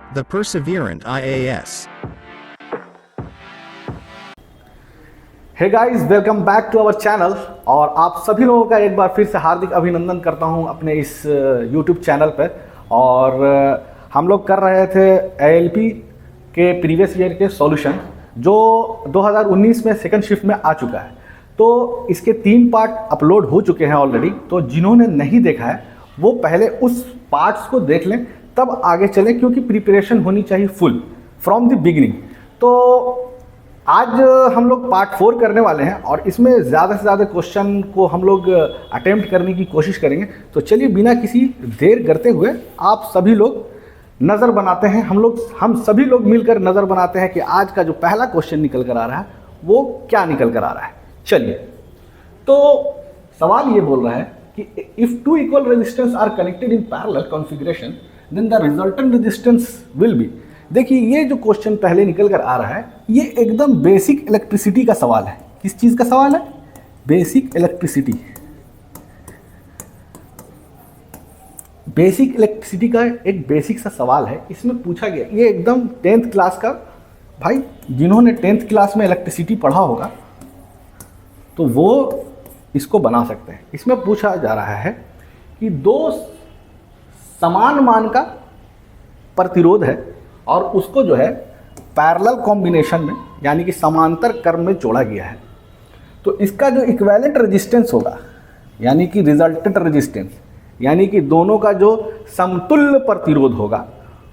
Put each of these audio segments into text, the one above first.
The Perseverant IAS. Hey guys, welcome back to our channel. और आप सभी लोगों का एक बार फिर से हार्दिक अभिनंदन करता हूं अपने इस यूट्यूब चैनल पे। और हम लोग कर रहे थे ALP के प्रीवियस ईयर के सॉल्यूशन, जो 2019 में सेकंड शिफ्ट में आ चुका है। तो इसके 3 पार्ट अपलोड हो चुके हैं ऑलरेडी। तो जिन्होंने नहीं देखा है वो पहले उस पार्ट्स को देख लें, तब आगे चलें, क्योंकि प्रिपरेशन होनी चाहिए फुल फ्रॉम द बिगिनिंग। तो आज हम लोग पार्ट 4 करने वाले हैं और इसमें ज़्यादा से ज़्यादा क्वेश्चन को हम लोग अटेम्प्ट करने की कोशिश करेंगे। तो चलिए बिना किसी देर करते हुए आप सभी लोग नज़र बनाते हैं। हम सभी लोग मिलकर नज़र बनाते हैं कि आज का जो पहला क्वेश्चन निकल कर आ रहा है वो क्या निकल कर आ रहा है। चलिए, तो सवाल ये बोल रहा है कि if 2 equal resistance are connected in parallel configuration then the resultant resistance will be. देखिए, ये जो क्वेश्चन पहले निकल कर आ रहा है ये एकदम बेसिक इलेक्ट्रिसिटी का सवाल है। किस चीज़ का सवाल है? Basic electricity. बेसिक इलेक्ट्रिसिटी का एक बेसिक सा सवाल है। इसमें पूछा गया, ये एकदम 10th क्लास का, भाई जिन्होंने 10th क्लास में इलेक्ट्रिसिटी पढ़ा होगा तो वो इसको बना सकते हैं। इसमें पूछा जा रहा है कि 2 समान मान का प्रतिरोध है और उसको जो है पैरेलल कॉम्बिनेशन में, यानी कि समांतर क्रम में जोड़ा गया है। तो इसका जो इक्विवेलेंट रेजिस्टेंस होगा, यानी कि रिजल्टेंट रेजिस्टेंस, यानी कि दोनों का जो समतुल्य प्रतिरोध होगा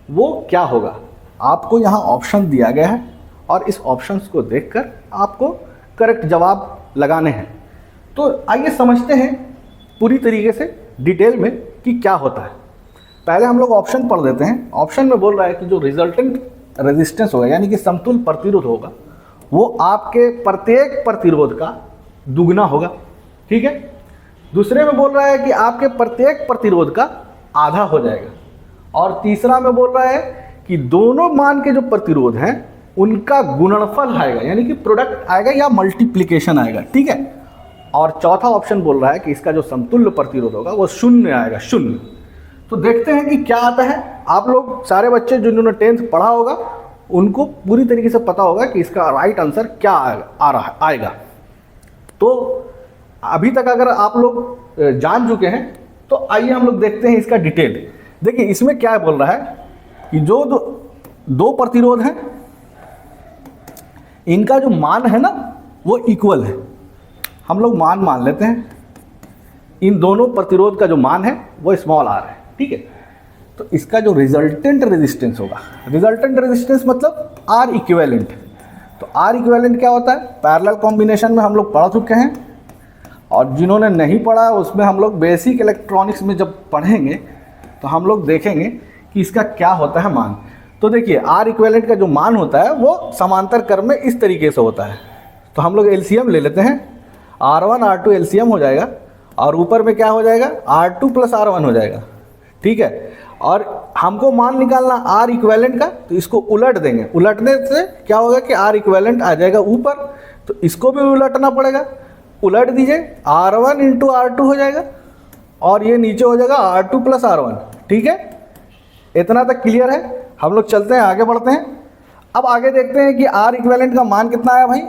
वो क्या होगा। आपको यहाँ ऑप्शन दिया गया है और इस ऑप्शंस को देखकर आपको करेक्ट जवाब लगाने हैं। तो आइए समझते हैं पूरी तरीके से डिटेल में कि क्या होता है। पहले हम लोग ऑप्शन पढ़ देते हैं। ऑप्शन में बोल रहा है कि जो रिजल्टेंट रेजिस्टेंस होगा, यानी कि समतुल्य प्रतिरोध होगा, वो आपके प्रत्येक प्रतिरोध का दुगना होगा। ठीक है। दूसरे में बोल रहा है कि आपके प्रत्येक प्रतिरोध का आधा हो जाएगा। और तीसरा में बोल रहा है कि दोनों मान के जो प्रतिरोध हैं उनका गुणनफल आएगा, यानी कि प्रोडक्ट आएगा या मल्टीप्लिकेशन आएगा। ठीक है। और चौथा ऑप्शन बोल रहा है कि इसका जो समतुल्य प्रतिरोध होगा वो 0 आएगा, 0। तो देखते हैं कि क्या आता है। आप लोग सारे बच्चे जिन्होंने 10th पढ़ा होगा उनको पूरी तरीके से पता होगा कि इसका राइट आंसर क्या आएगा। तो अभी तक अगर आप लोग जान चुके हैं तो आइए हम लोग देखते हैं इसका डिटेल। देखिए, इसमें क्या बोल रहा है कि जो दो प्रतिरोध हैं इनका जो मान है ना वो इक्वल है। हम लोग मान लेते हैं। इन दोनों प्रतिरोध का जो मान है वो स्मॉल r है। ठीक है। तो इसका जो रिजल्टेंट रेजिस्टेंस होगा, रिजल्टेंट रेजिस्टेंस मतलब R इक्विवेलेंट। तो R इक्विवेलेंट क्या होता है? पैरेलल कॉम्बिनेशन में हम लोग पढ़ चुके हैं, और जिन्होंने नहीं पढ़ा उसमें हम लोग बेसिक इलेक्ट्रॉनिक्स में जब पढ़ेंगे तो हम लोग देखेंगे कि इसका क्या होता है मान। तो देखिए, R इक्विवेलेंट का जो मान होता है वो समांतर क्रम में इस तरीके से होता है। तो हम लोग LCM ले लेते हैं। R1 R2 LCM हो जाएगा और ऊपर में क्या हो जाएगा? R2 + R1 हो जाएगा। ठीक है। और हमको मान निकालना R इक्विवेलेंट का, तो इसको उलट देंगे। उलटने से क्या होगा कि R इक्विवेलेंट आ जाएगा ऊपर, तो इसको भी उलटना पड़ेगा। उलट दीजिए, R1 × R2 हो जाएगा और ये नीचे हो जाएगा R2 + R1। ठीक है। इतना तक क्लियर है। हम लोग चलते हैं, आगे बढ़ते हैं। अब आगे देखते हैं कि R इक्विवेलेंट का मान कितना आया भाई।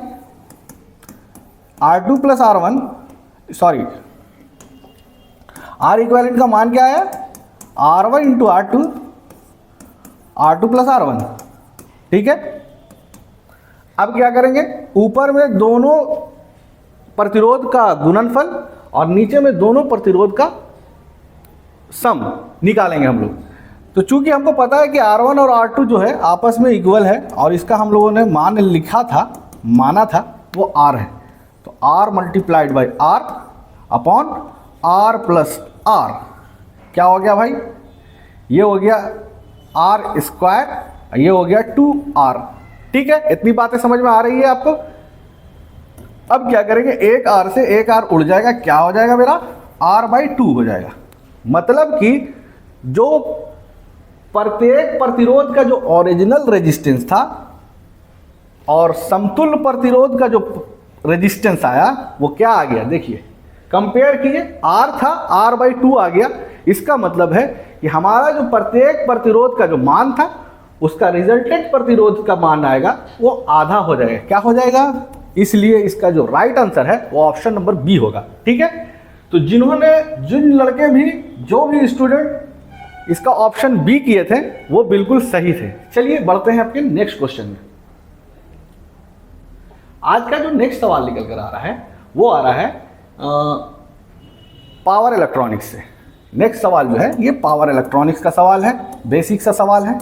R2 + R1, sorry, R equivalent का मान क्या आया? R1 × R2, R2 + R1। ठीक है। अब क्या करेंगे? ऊपर में दोनों प्रतिरोध का गुणनफल और नीचे में दोनों प्रतिरोध का सम निकालेंगे हम लोग। तो चूंकि हमको पता है कि R1 और R2 जो है आपस में इक्वल है और इसका हम लोगों ने मान लिखा था, माना था, वो R है। तो R × R upon R + R क्या हो गया भाई? ये हो गया R², ये हो गया 2R। ठीक है। इतनी बातें समझ में आ रही है आपको? अब क्या करेंगे? एक R से एक R उड़ जाएगा, क्या हो जाएगा मेरा? R/2 हो जाएगा। मतलब कि जो प्रत्येक प्रतिरोध का जो ओरिजिनल रेजिस्टेंस था और समतुल्य प्रतिरोध का जो रेजिस्टेंस आया वो क्या आ गया? देखिए, कंपेयर कीजिए। R था, R/2 आ गया। इसका मतलब है कि हमारा जो प्रत्येक प्रतिरोध का जो मान था उसका रिजल्टेंट प्रतिरोध का मान आएगा वो आधा हो जाएगा। क्या हो जाएगा? इसलिए इसका जो राइट आंसर है वो ऑप्शन नंबर बी होगा। ठीक है, तो जिन लड़के भी, जो भी स्टूडेंट इसका ऑप्शन बी किए थे वो बिल्कुल सही थे। चलिए बढ़ते हैं आपके नेक्स्ट क्वेश्चन में। आज का जो नेक्स्ट सवाल निकल कर आ रहा है वो आ रहा है पावर इलेक्ट्रॉनिक्स से। नेक्स्ट सवाल जो है ये पावर इलेक्ट्रॉनिक्स का सवाल है, बेसिक सा सवाल है।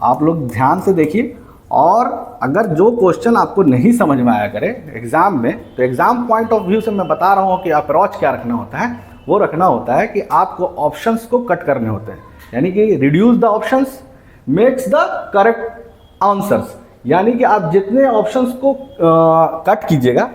आप लोग ध्यान से देखिए, और अगर जो क्वेश्चन आपको नहीं समझ में आया करे एग्जाम में, तो एग्जाम पॉइंट ऑफ व्यू से मैं बता रहा हूँ कि अप्रोच क्या रखना होता है। वो रखना होता है कि आपको ऑप्शंस को कट करने होते हैं, यानी कि reduce the options makes the correct answers, यानी कि आप जितने ऑप्शंस को कट कीजिएगा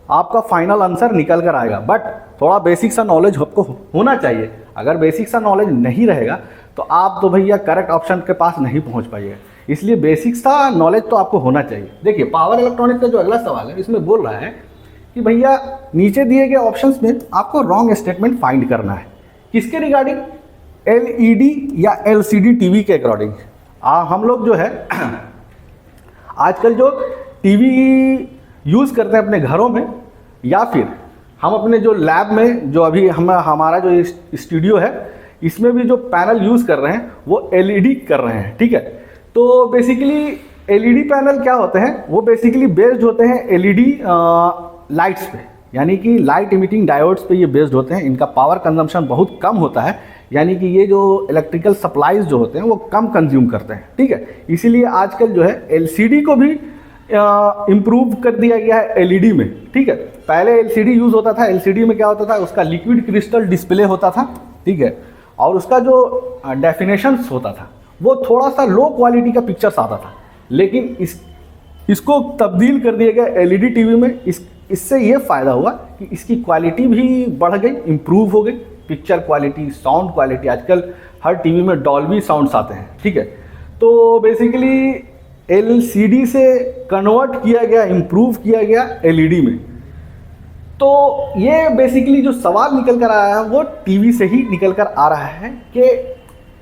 आपका फाइनल आंसर निकल कर आएगा। बट थोड़ा बेसिक सा नॉलेज आपको होना चाहिए। अगर बेसिक सा नॉलेज नहीं रहेगा तो आप तो भैया करेक्ट ऑप्शन के पास नहीं पहुंच पाइएगा। इसलिए बेसिक सा नॉलेज तो आपको होना चाहिए। देखिए पावर इलेक्ट्रॉनिक्स का जो अगला सवाल है इसमें बोल रहा है कि भैया नीचे दिए गए ऑप्शंस में आपको रॉन्ग स्टेटमेंट फाइंड करना है। किसके रिगार्डिंग? एलईडी या एलसीडी टीवी के अकॉर्डिंग। हम लोग जो है आजकल जो टीवी यूज़ करते हैं अपने घरों में, या फिर हम अपने जो लैब में, जो अभी हमारा जो स्टूडियो है इसमें भी जो पैनल यूज़ कर रहे हैं वो एलईडी कर रहे हैं। ठीक है, तो बेसिकली एलईडी पैनल क्या होते हैं? वो बेसिकली बेस्ड होते हैं एलईडी लाइट्स पे, यानी कि लाइट इमिटिंग डायोड्स पे ये बेस्ड होते हैं। इनका पावर कंजम्पशन बहुत कम होता है, यानी कि ये जो इलेक्ट्रिकल सप्लाईज जो होते हैं वो कम कंज्यूम करते हैं। ठीक है, इसीलिए आजकल जो है एलसीडी को भी इम्प्रूव कर दिया गया है एलईडी में। ठीक है, पहले एलसीडी यूज़ होता था। एलसीडी में क्या होता था? उसका लिक्विड क्रिस्टल डिस्प्ले होता था। ठीक है, और उसका जो डेफिनेशंस होता था वो थोड़ा सा लो क्वालिटी का पिक्चर्स आता था, लेकिन इसको तब्दील कर दिया गया एलईडी टीवी में। इससे ये फ़ायदा हुआ कि इसकी क्वालिटी भी बढ़ गई, इम्प्रूव हो गई, पिक्चर क्वालिटी, साउंड क्वालिटी। आजकल हर टीवी में डॉल्बी साउंड्स आते हैं। ठीक है, तो बेसिकली एलसीडी से कन्वर्ट किया गया, इम्प्रूव किया गया एलईडी में। तो ये बेसिकली जो सवाल निकल कर आया है वो टीवी से ही निकल कर आ रहा है कि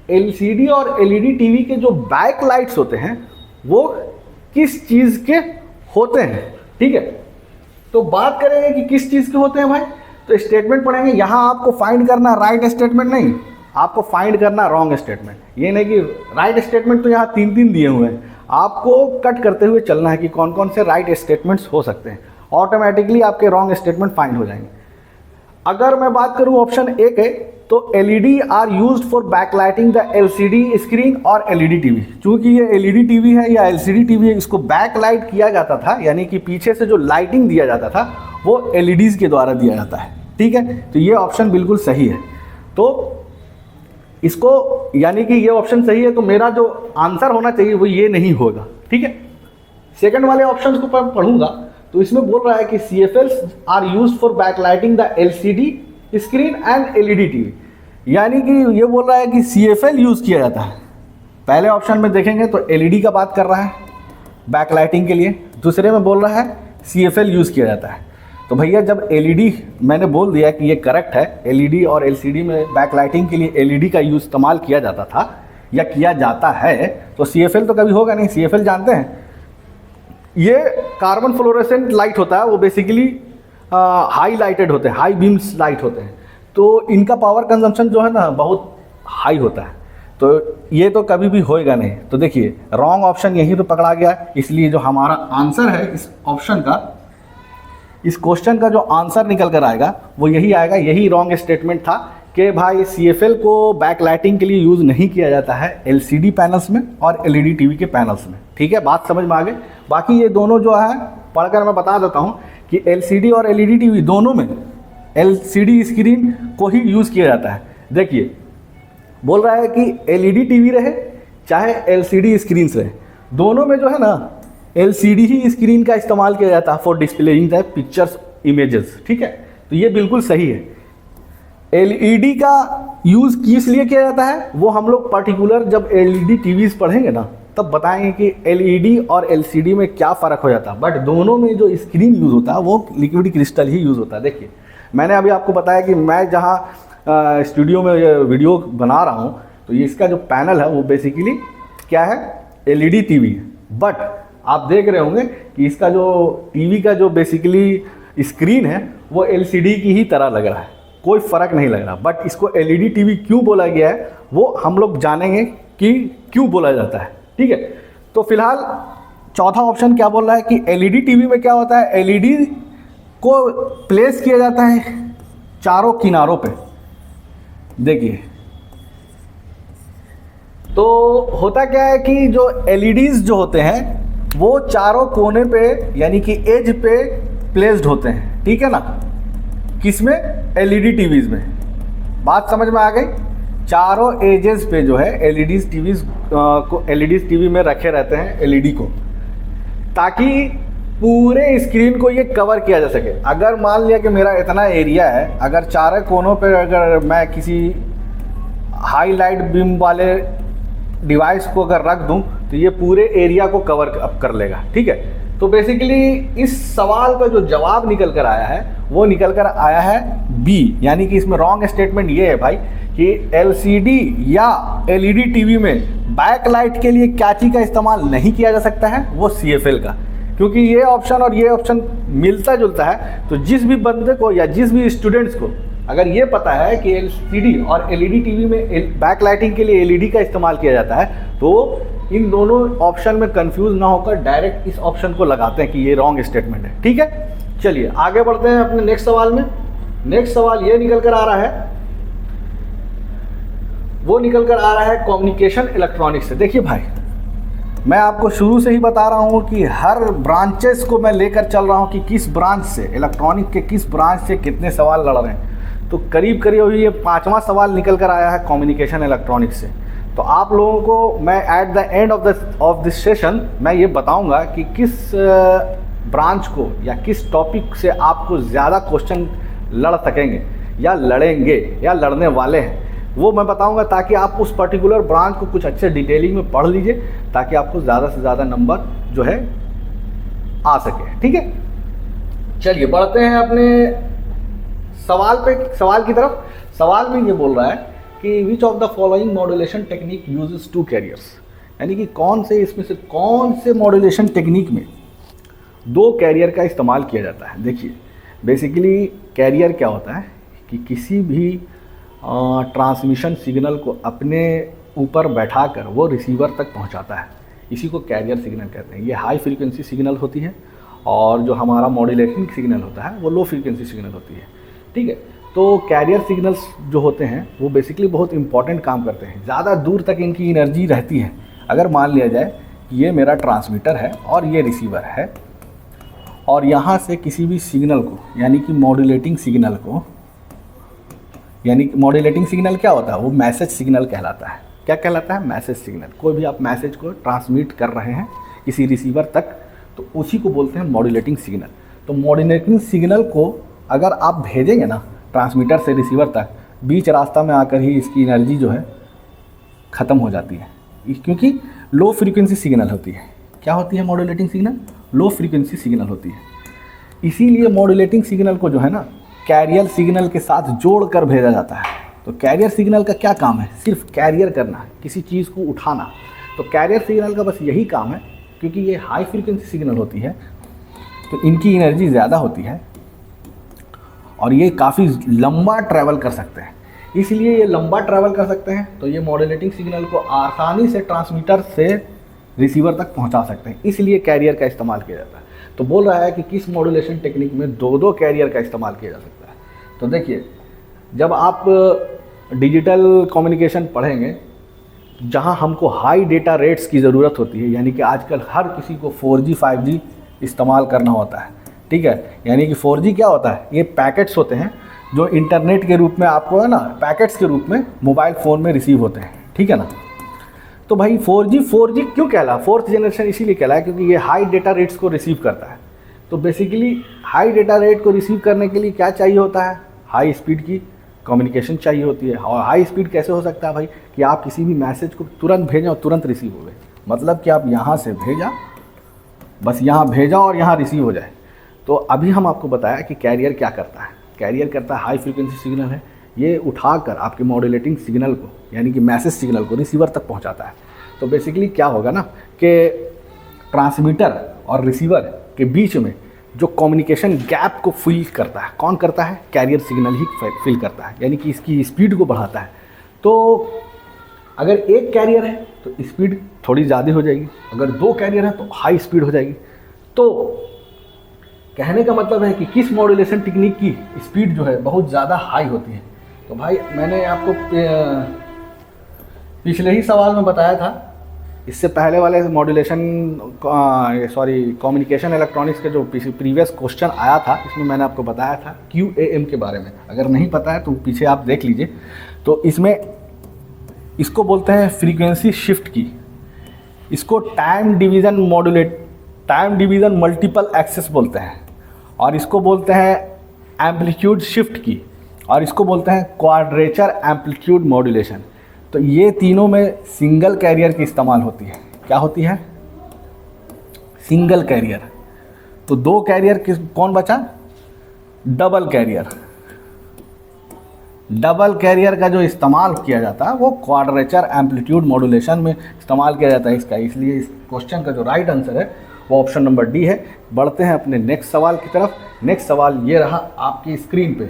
एलसीडी और एलईडी टीवी के जो बैक लाइट्स होते हैं वो किस चीज़ के होते हैं। ठीक है, तो बात करेंगे कि किस चीज़ के होते हैं भाई, तो स्टेटमेंट पढ़ेंगे। यहाँ आपको फाइंड करना राइट स्टेटमेंट नहीं, आपको फाइंड करना रॉन्ग स्टेटमेंट। ये नहीं कि राइट स्टेटमेंट तो यहाँ 3 दिए हुए हैं, आपको कट करते हुए चलना है कि कौन कौन से राइट स्टेटमेंट्स हो सकते हैं। ऑटोमेटिकली आपके रॉन्ग स्टेटमेंट फाइंड हो जाएंगे। अगर मैं बात करूं ऑप्शन ए के, तो LED are used for backlighting the LCD screen और एलईडी टीवी। चूंकि ये एलईडी टीवी है या एलसीडी टीवी है, इसको बैकलाइट किया जाता था, यानी कि पीछे से जो लाइटिंग दिया जाता था वो एलईडीज के द्वारा दिया जाता है। ठीक है, तो ये ऑप्शन बिल्कुल सही है। तो इसको, यानी कि ये ऑप्शन सही है, तो मेरा जो आंसर होना चाहिए वो ये नहीं होगा। ठीक है, सेकंड वाले ऑप्शन को पढ़ूंगा तो इसमें बोल रहा है कि CFLs are used for backlighting the LCD screen and LED TV, यानी कि ये बोल रहा है कि CFL यूज़ किया जाता है। पहले ऑप्शन में देखेंगे तो एलईडी का बात कर रहा है बैकलाइटिंग के लिए, दूसरे में बोल रहा है CFL यूज़ किया जाता है। तो भैया जब एलईडी, मैंने बोल दिया कि ये करेक्ट है, एलईडी और एलसीडी में बैकलाइटिंग के लिए एलईडी का यूज़ इस्तेमाल किया जाता था या किया जाता है, तो CFL तो कभी होगा नहीं। CFL जानते हैं, ये कार्बन फ्लोरेसेंट लाइट होता है, वो बेसिकली हाई लाइटेड होते हैं, हाई बीम्स लाइट होते हैं, तो इनका पावर कंजम्पशन जो है ना बहुत हाई होता है, तो ये तो कभी भी होएगा नहीं। तो देखिए रॉन्ग ऑप्शन यही तो पकड़ा गया, इसलिए जो हमारा आंसर है इस ऑप्शन का, इस क्वेश्चन का जो आंसर निकल कर आएगा वो यही आएगा। यही रॉन्ग स्टेटमेंट था कि भाई CFL को बैकलाइटिंग के लिए यूज़ नहीं किया जाता है LCD पैनल्स में और LED टीवी के पैनल्स में। ठीक है, बात समझ में आ गई। बाकी ये दोनों जो है पढ़कर मैं बता देता हूँ कि LCD और LED टीवी दोनों में LCD स्क्रीन को ही यूज़ किया जाता है। देखिए बोल रहा है कि LED टीवी रहे चाहे LCD स्क्रीन रहे, दोनों में जो है ना LCD ही स्क्रीन का इस्तेमाल किया जाता है for displaying the pictures images. ठीक है, तो ये बिल्कुल सही है। LED का यूज़ किस लिए किया जाता है वो हम लोग पर्टिकुलर जब LED टीवीज़ पढ़ेंगे ना तब बताएंगे कि LED और LCD में क्या फ़र्क हो जाता है। बट दोनों में जो स्क्रीन यूज़ होता है वो लिक्विड क्रिस्टल ही यूज़ होता है। देखिए मैंने अभी आपको बताया कि मैं जहाँ स्टूडियो में वीडियो बना रहा हूँ, तो ये इसका जो पैनल है वो बेसिकली क्या है, एलईडी टीवी है, बट आप देख रहे होंगे कि इसका जो टीवी का जो बेसिकली स्क्रीन है वो एलसीडी की ही तरह लग रहा है, कोई फ़र्क नहीं लग रहा। बट इसको एलईडी टीवी क्यों बोला गया है वो हम लोग जानेंगे कि क्यों बोला जाता है, ठीक है। तो फिलहाल चौथा ऑप्शन क्या बोल रहा है कि एलईडी टीवी में क्या होता है, एलईडी को प्लेस किया जाता है चारों किनारों पे। देखिए तो होता क्या है कि जो एलईडीज जो होते हैं वो चारों कोने पे यानी कि एज पे प्लेस्ड होते हैं, ठीक है ना। किसमें, एलईडी टीवीज में। बात समझ में आ गई। चारों एजेस पे जो है एलईडीज टीवीज को एलईडीज टीवी में रखे रहते हैं एलईडी को, ताकि पूरे स्क्रीन को ये कवर किया जा सके। अगर मान लिया कि मेरा इतना एरिया है, अगर चारों कोनों पे अगर मैं किसी हाई लाइट बीम वाले डिवाइस को अगर रख दूं तो ये पूरे एरिया को कवर अप कर लेगा, ठीक है। तो बेसिकली इस सवाल का जो जवाब निकल कर आया है वो निकल कर आया है बी, यानी कि इसमें रॉन्ग स्टेटमेंट ये है भाई कि एलसीडी या एलईडी टीवी में बैकलाइट के लिए क्या चीज़ का इस्तेमाल नहीं किया जा सकता है, वो सीएफएल का। क्योंकि ये ऑप्शन और ये ऑप्शन मिलता जुलता है, तो जिस भी बंदे को या जिस भी स्टूडेंट्स को अगर ये पता है कि एलसीडी और एलईडी टीवी में बैक लाइटिंग के लिए एलईडी का इस्तेमाल किया जाता है, तो इन दोनों ऑप्शन में कंफ्यूज ना होकर डायरेक्ट इस ऑप्शन को लगाते हैं कि ये रॉन्ग स्टेटमेंट है, ठीक है। चलिए आगे बढ़ते हैं अपने नेक्स्ट सवाल में। नेक्स्ट सवाल ये निकल कर आ रहा है, वो निकल कर आ रहा है कम्युनिकेशन इलेक्ट्रॉनिक्स से। देखिए भाई, मैं आपको शुरू से ही बता रहा हूँ कि हर ब्रांचेस को मैं लेकर चल रहा हूँ कि किस ब्रांच से, इलेक्ट्रॉनिक के किस ब्रांच से कितने सवाल लड़ रहे हैं। तो करीब करीब अभी ये 5वां सवाल निकल कर आया है कम्युनिकेशन इलेक्ट्रॉनिक्स से। तो आप लोगों को मैं at the end of this session मैं ये बताऊंगा कि किस ब्रांच को या किस टॉपिक से आपको ज़्यादा क्वेश्चन लड़ सकेंगे या लड़ेंगे या लड़ने वाले हैं, वो मैं बताऊंगा, ताकि आप उस पर्टिकुलर ब्रांच को कुछ अच्छे डिटेलिंग में पढ़ लीजिए, ताकि आपको ज़्यादा से ज़्यादा नंबर जो है आ सके, ठीक है। चलिए बढ़ते हैं अपने सवाल की तरफ। सवाल में ये बोल रहा है कि which of the following modulation technique uses 2 carriers, यानी कि कौन से इसमें से कौन से मॉड्यूलेशन टेक्निक में 2 कैरियर का इस्तेमाल किया जाता है। देखिए बेसिकली कैरियर क्या होता है कि किसी भी ट्रांसमिशन सिग्नल को अपने ऊपर बैठाकर वो रिसीवर तक पहुंचाता है, इसी को कैरियर सिग्नल कहते हैं। ये हाई फ्रीक्वेंसी सिग्नल होती है और जो हमारा मॉड्यूलेटिंग सिग्नल होता है वो लो फ्रीक्वेंसी सिग्नल होती है, ठीक है। तो कैरियर सिग्नल्स जो होते हैं वो बेसिकली बहुत इंपॉर्टेंट काम करते हैं, ज़्यादा दूर तक इनकी एनर्जी रहती है। अगर मान लिया जाए कि ये मेरा ट्रांसमीटर है और ये रिसीवर है, और यहाँ से किसी भी सिग्नल को यानी कि मॉड्यूलेटिंग सिग्नल को, यानी मॉड्यूलेटिंग सिग्नल क्या होता है, वो मैसेज सिग्नल कहलाता है। क्या कहलाता है, मैसेज सिग्नल। कोई भी आप मैसेज को ट्रांसमिट कर रहे हैं किसी रिसीवर तक, तो उसी को बोलते हैं मॉड्यूलेटिंग सिग्नल। तो मॉड्यूलेटिंग सिग्नल को अगर आप भेजेंगे ना ट्रांसमीटर से रिसीवर तक, बीच रास्ता में आकर ही इसकी एनर्जी जो है ख़त्म हो जाती है, क्योंकि लो फ्रीक्वेंसी सिग्नल होती है। क्या होती है modulating signal, low frequency signal होती है। इसीलिए मॉड्यूलेटिंग सिग्नल को जो है ना कैरियर सिग्नल के साथ जोड़कर भेजा जाता है। तो कैरियर सिग्नल का क्या काम है, सिर्फ कैरियर करना है, किसी चीज़ को उठाना। तो कैरियर सिग्नल का बस यही काम है, क्योंकि ये हाई फ्रीक्वेंसी सिग्नल होती है तो इनकी एनर्जी ज़्यादा होती है और ये काफ़ी लंबा ट्रैवल कर सकते हैं। इसलिए ये लंबा ट्रैवल कर सकते हैं, तो ये मॉड्यूलेटिंग सिग्नल को आसानी से ट्रांसमीटर से रिसीवर तक पहुंचा सकते हैं, इसलिए कैरियर का इस्तेमाल किया जाता है। तो बोल रहा है कि किस मॉड्यूलेशन टेक्निक में 2 कैरियर का इस्तेमाल किया जा सकता है। तो देखिए, जब आप डिजिटल कम्युनिकेशन पढ़ेंगे जहां हमको हाई डेटा रेट्स की ज़रूरत होती है, यानी कि आजकल हर किसी को 4G 5G इस्तेमाल करना होता है, ठीक है। यानी कि 4G क्या होता है, ये पैकेट्स होते हैं जो इंटरनेट के रूप में आपको है ना, पैकेट्स के रूप में मोबाइल फ़ोन में रिसीव होते हैं, ठीक है ना। तो भाई 4G क्यों कहला, 4th जनरेशन इसीलिए कहला है क्योंकि ये हाई डेटा रेट्स को रिसीव करता है। तो बेसिकली हाई डेटा रेट को रिसीव करने के लिए क्या चाहिए होता है, हाई स्पीड की कम्युनिकेशन चाहिए होती है। और हाई स्पीड कैसे हो सकता है भाई, कि आप किसी भी मैसेज को तुरंत भेजें और तुरंत रिसीव हो गए। मतलब कि आप यहाँ से भेजा, बस यहाँ भेजा और यहाँ रिसीव हो जाए। तो अभी हम आपको बताया कि कैरियर क्या करता है। कैरियर करता है हाई फ्रीक्वेंसी सिग्नल है, ये उठाकर आपके मॉड्यूलेटिंग सिग्नल को यानी कि मैसेज सिग्नल को रिसीवर तक पहुंचाता है। तो बेसिकली क्या होगा ना के ट्रांसमीटर और रिसीवर के बीच में जो कम्युनिकेशन गैप को फिल करता है, कौन करता है? कैरियर सिग्नल ही फिल करता है, यानी कि इसकी स्पीड को बढ़ाता है। तो अगर एक कैरियर है तो स्पीड थोड़ी ज़्यादा हो जाएगी, अगर दो कैरियर है तो हाई स्पीड हो जाएगी। तो कहने का मतलब है कि किस मॉड्यूलेशन टेक्निक की स्पीड जो है बहुत ज़्यादा हाई होती है। तो भाई मैंने आपको पिछले ही सवाल में बताया था, इससे पहले वाले मॉड्यूलेशन कम्युनिकेशन इलेक्ट्रॉनिक्स के जो प्रीवियस क्वेश्चन आया था, इसमें मैंने आपको बताया था QAM के बारे में। अगर नहीं पता है तो पीछे आप देख लीजिए। तो इसमें इसको बोलते हैं फ्रीक्वेंसी शिफ्ट की, इसको टाइम डिवीज़न मल्टीपल एक्सेस बोलते हैं, और इसको बोलते हैं एम्पलीट्यूड शिफ्ट की, और इसको बोलते हैं क्वाड्रेचर एम्पलीट्यूड मॉड्यूलेशन। तो ये तीनों में सिंगल कैरियर की इस्तेमाल होती है। क्या होती है? Single carrier. तो दो कैरियर कौन बचा? Double career. डबल कैरियर का जो इस्तेमाल किया जाता है वो क्वाड्रेचर एम्पलीट्यूड मॉड्यूलेशन में इस्तेमाल किया जाता है इसका। इसलिए इस क्वेश्चन का जो राइट आंसर है वो ऑप्शन नंबर डी है। बढ़ते हैं अपने नेक्स्ट सवाल की तरफ। नेक्स्ट सवाल ये रहा आपकी स्क्रीन पे।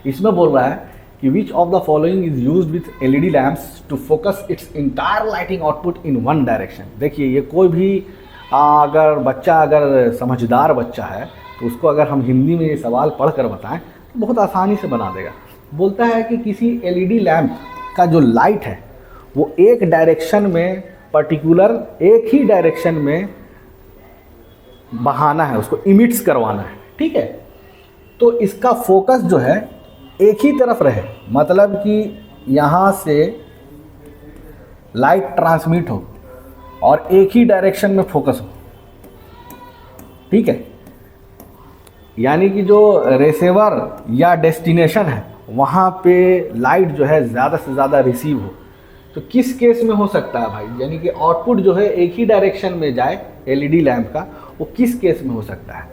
इसमें बोल रहा है कि which of the following is used with LED lamps to focus its entire lighting output in one direction. देखिए ये कोई भी अगर समझदार बच्चा है तो उसको अगर हम हिंदी में ये सवाल पढ़ कर बताएं तो बहुत आसानी से बना देगा। बोलता है कि किसी एलईडी लैम्प का जो लाइट है वो एक डायरेक्शन में, पर्टिकुलर एक ही डायरेक्शन में बहाना है, उसको इमिट्स करवाना है, ठीक है। तो इसका फोकस जो है एक ही तरफ रहे, मतलब कि यहाँ से लाइट ट्रांसमिट हो और एक ही डायरेक्शन में फोकस हो, ठीक है। यानी कि जो रिसीवर या डेस्टिनेशन है वहाँ पे लाइट जो है ज़्यादा से ज़्यादा रिसीव हो। तो किस केस में हो सकता है भाई, यानी कि आउटपुट जो है एक ही डायरेक्शन में जाए एलईडी लैम्प का, वो किस केस में हो सकता है,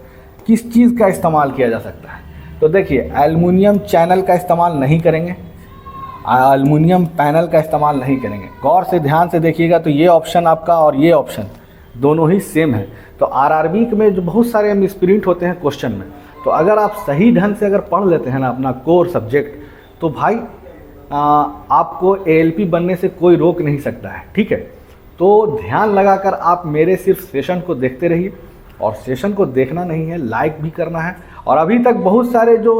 किस चीज़ का इस्तेमाल किया जा सकता है? तो देखिए एल्युमिनियम चैनल का इस्तेमाल नहीं करेंगे, एल्युमिनियम पैनल का इस्तेमाल नहीं करेंगे। गौर से ध्यान से देखिएगा तो ये ऑप्शन आपका और ये ऑप्शन दोनों ही सेम है। तो आरआरबी में जो बहुत सारे मिसप्रिंट होते हैं क्वेश्चन में, तो अगर आप सही ढंग से अगर पढ़ लेते हैं ना अपना कोर सब्जेक्ट, तो भाई आपको एएलपी बनने से कोई रोक नहीं सकता है, ठीक है। तो ध्यान लगाकर आप मेरे सिर्फ सेशन को देखते रहिए, और सेशन को देखना नहीं है, लाइक भी करना है। और अभी तक बहुत सारे जो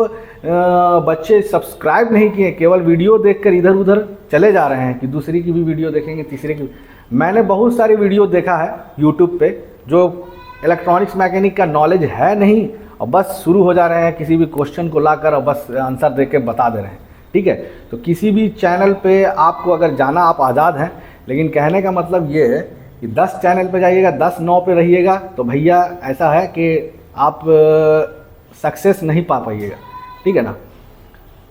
बच्चे सब्सक्राइब नहीं किए, केवल वीडियो देखकर इधर उधर चले जा रहे हैं कि दूसरी की भी वीडियो देखेंगे, तीसरे की। मैंने बहुत सारे वीडियो देखा है यूट्यूब पे जो इलेक्ट्रॉनिक्स मैकेनिक का नॉलेज है नहीं, और बस शुरू हो जा रहे हैं किसी भी क्वेश्चन को लाकर और बस आंसर दे के बता दे रहे हैं, ठीक है। तो किसी भी चैनल पे आपको अगर जाना, आप आज़ाद हैं, लेकिन कहने का मतलब ये है कि 10 चैनल पे जाइएगा, 10-9 पे रहिएगा तो भैया ऐसा है कि आप सक्सेस नहीं पा पाइएगा, ठीक है ना।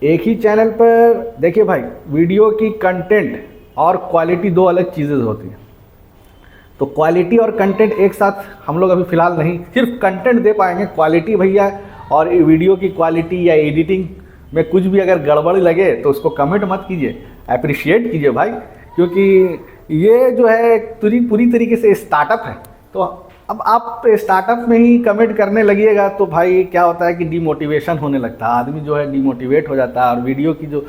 एक ही चैनल पर देखिए भाई, वीडियो की कंटेंट और क्वालिटी दो अलग चीज़ें होती हैं। तो क्वालिटी और कंटेंट एक साथ हम लोग अभी फ़िलहाल नहीं, सिर्फ कंटेंट दे पाएंगे। क्वालिटी भैया और वीडियो की क्वालिटी या एडिटिंग में कुछ भी अगर गड़बड़ लगे तो उसको कमेंट मत कीजिए, अप्रिशिएट कीजिए भाई, क्योंकि ये जो है पूरी तरीके से स्टार्टअप है। तो अब आप स्टार्टअप में ही कमेंट करने लगिएगा तो भाई क्या होता है कि डिमोटिवेशन होने लगता है, आदमी जो है डिमोटिवेट हो जाता है, और वीडियो की जो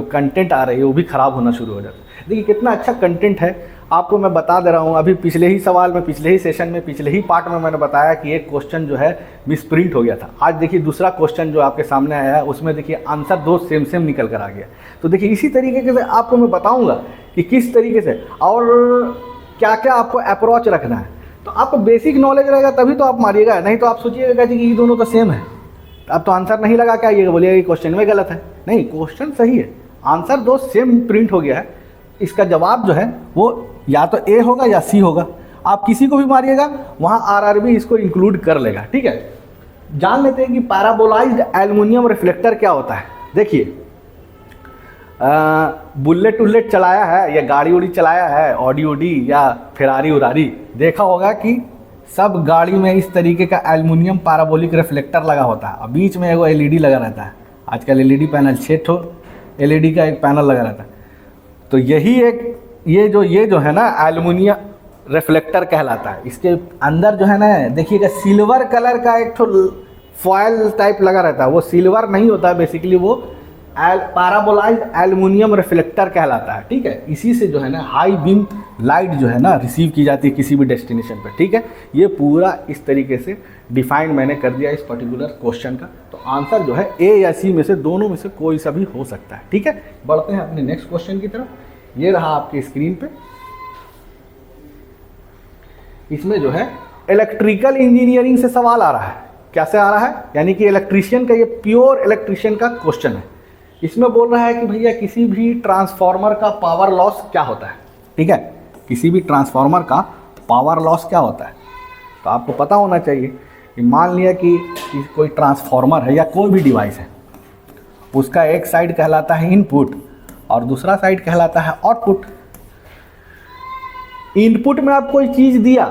कंटेंट आ रही है वो भी ख़राब होना शुरू हो जाता है। देखिए कितना अच्छा कंटेंट है, आपको मैं बता दे रहा हूँ। अभी पिछले ही सवाल में, पिछले ही सेशन में, पिछले ही पार्ट में मैंने बताया कि एक क्वेश्चन जो है मिसप्रिंट हो गया था। आज देखिए दूसरा क्वेश्चन जो आपके सामने आया है उसमें देखिए आंसर दो सेम निकल कर आ गया। तो देखिए इसी तरीके से आपको मैं बताऊँगा कि किस तरीके से और क्या क्या आपको अप्रोच रखना है। तो आपको बेसिक नॉलेज रहेगा तभी तो आप मारिएगा, नहीं तो आप सोचिएगा कि ये दोनों तो सेम है, अब तो आंसर नहीं लगा क्या, ये बोलिएगा कि क्वेश्चन में गलत है। नहीं, क्वेश्चन सही है, आंसर दो सेम प्रिंट हो गया है, इसका जवाब जो है वो या तो ए होगा या सी होगा। आप किसी को भी मारिएगा वहाँ आरआरबी इसको इंक्लूड कर लेगा, ठीक है। जान लेते हैं कि पैराबोलाइज्ड एल्युमिनियम रिफ्लेक्टर क्या होता है। देखिए बुलेट उल्लेट चलाया है या गाड़ी उड़ी चलाया है, ऑडी या फेरारी उरारी, देखा होगा कि सब गाड़ी में इस तरीके का एल्युमिनियम पैराबोलिक रिफ्लेक्टर लगा होता है और बीच में एगो एलईडी लगा रहता है। आजकल एलईडी पैनल 6 ठो एलईडी का एक पैनल लगा रहता है। तो यही एक ये जो है ना एल्युमिनियम रिफ्लेक्टर कहलाता है। इसके अंदर जो है ना देखिएगा सिल्वर कलर का एक तो फॉयल टाइप लगा रहता है, वो सिल्वर नहीं होता है बेसिकली, वो पैराबोलाइज्ड एल्युमिनियम रिफ्लेक्टर कहलाता है। ठीक है, इसी से जो है ना हाई बीम लाइट जो है ना रिसीव की जाती है किसी भी डेस्टिनेशन पे। ठीक है, ये पूरा इस तरीके से डिफाइन मैंने कर दिया इस पर्टिकुलर क्वेश्चन का। तो आंसर जो है ए या सी में से दोनों में से कोई सा भी हो सकता है। ठीक है, बढ़ते हैं अपने नेक्स्ट क्वेश्चन की तरफ। ये रहा आपकी स्क्रीन पे, इसमें जो है इलेक्ट्रिकल इंजीनियरिंग से सवाल आ रहा है। कैसे आ रहा है, यानी कि इलेक्ट्रीशियन का, ये प्योर इलेक्ट्रीशियन का क्वेश्चन है। इसमें बोल रहा है कि भैया किसी भी ट्रांसफार्मर का पावर लॉस क्या होता है। ठीक है, किसी भी ट्रांसफार्मर का पावर लॉस क्या होता है, तो आपको पता होना चाहिए कि मान लिया कि कोई ट्रांसफार्मर है या कोई भी डिवाइस है, उसका एक साइड कहलाता है इनपुट और दूसरा साइड कहलाता है आउटपुट। इनपुट में आप कोई चीज़ दिया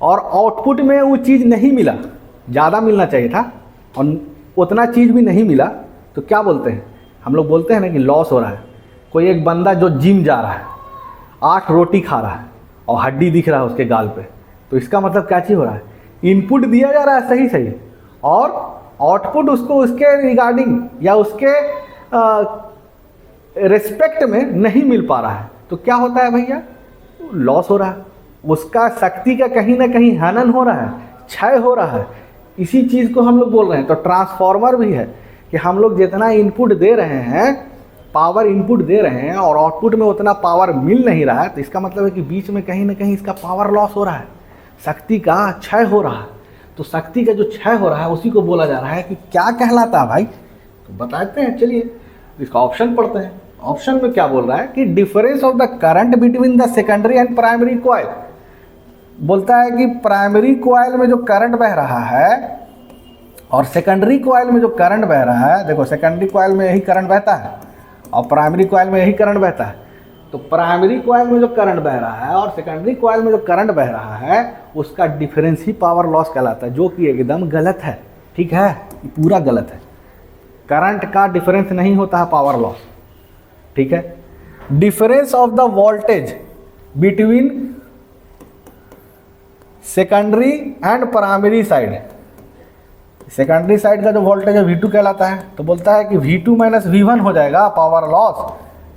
और आउटपुट में वो चीज़ नहीं मिला, ज़्यादा मिलना चाहिए था और उतना चीज़ भी नहीं मिला, तो क्या बोलते हैं हम लोग, बोलते हैं ना कि लॉस हो रहा है। कोई एक बंदा जो जिम जा रहा है, 8 रोटी खा रहा है और हड्डी दिख रहा है उसके गाल पे, तो इसका मतलब क्या चीज़ हो रहा है, इनपुट दिया जा रहा है सही सही और आउटपुट उसको उसके रिगार्डिंग या उसके रिस्पेक्ट में नहीं मिल पा रहा है, तो क्या होता है भैया, लॉस हो रहा है। उसका शक्ति का कहीं ना कहीं हनन हो रहा है, क्षय हो रहा है। इसी चीज़ को हम लोग बोल रहे हैं। तो ट्रांसफार्मर भी है कि हम लोग जितना इनपुट दे रहे हैं, पावर इनपुट दे रहे हैं और आउटपुट में उतना पावर मिल नहीं रहा है, तो इसका मतलब है कि बीच में कहीं ना कहीं इसका पावर लॉस हो रहा है, शक्ति का क्षय हो रहा है। तो शक्ति का जो क्षय हो रहा है उसी को बोला जा रहा है कि क्या कहलाता है भाई, तो बताते हैं। चलिए इसका ऑप्शन पढ़ते हैं। ऑप्शन में क्या बोल रहा है कि difference of the current between the secondary and primary coil. बोलता है कि प्राइमरी कॉइल में जो करंट बह रहा है और सेकेंडरी कॉइल में जो करंट बह रहा है, देखो सेकेंडरी कॉइल में यही करंट बहता है और प्राइमरी कॉइल में यही करंट बहता है। तो प्राइमरी कॉइल में जो करंट बह रहा है और सेकेंडरी कॉइल में जो करंट बह रहा है उसका डिफरेंस ही पावर लॉस कहलाता है, जो कि एकदम गलत है। ठीक है, ये पूरा गलत है। करंट का डिफरेंस नहीं होता है पावर लॉस। ठीक है, difference of the voltage between secondary and primary side, secondary side का जो वोल्टेज है V2 कहलाता है। तो बोलता है कि V2 माइनस V1 हो जाएगा पावर लॉस।